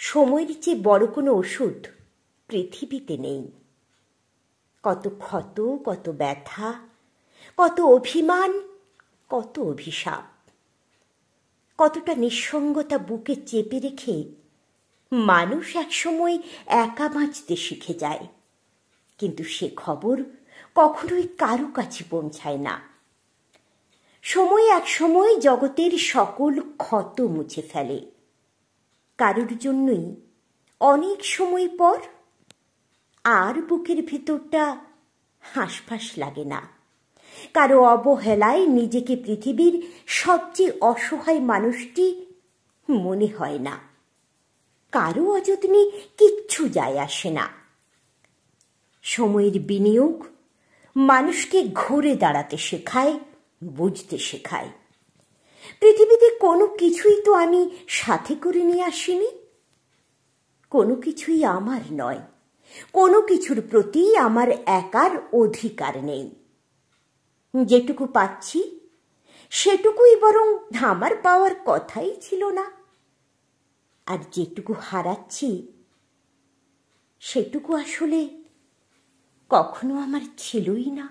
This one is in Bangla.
সময়ের চেয়ে বড় কোনো ওষুধ পৃথিবীতে নেই। কত ক্ষত, কত ব্যথা, কত অভিমান, কত অভিশাপ, কতটা নিঃসঙ্গতা বুকে চেপে রেখে মানুষ একসময় একা বাঁচতে শিখে যায়, কিন্তু সে খবর কখনোই কারো কাছে পৌঁছায় না। সময় এক সময় জগতের সকল ক্ষত মুছে ফেলে, কারোর জন্যই অনেক সময় পর আর বুকের ভেতরটা হাঁসফাঁস লাগে না। কারো অবহেলায় নিজেকে পৃথিবীর সবচেয়ে অসহায় মানুষটি মনে হয় না। কারো অযত্নে কিচ্ছু যায় আসে না। সময়ের বিনিয়োগ মানুষকে ঘুরে দাঁড়াতে শেখায়, বুঝতে শেখায়। পৃথিবীতে কোনো কিছুই তো আমি সাথে করে নিয়ে আসিনি। কোনো কিছুই আমার নয়, কোনো কিছুর প্রতি আমার একার অধিকার নেই। যেটুকু পাচ্ছি সেটুকুই বরং আমার পাওয়ার কথাই ছিল না, আর যেটুকু হারাচ্ছি সেটুকু আসলে কখনো আমার ছিলই না।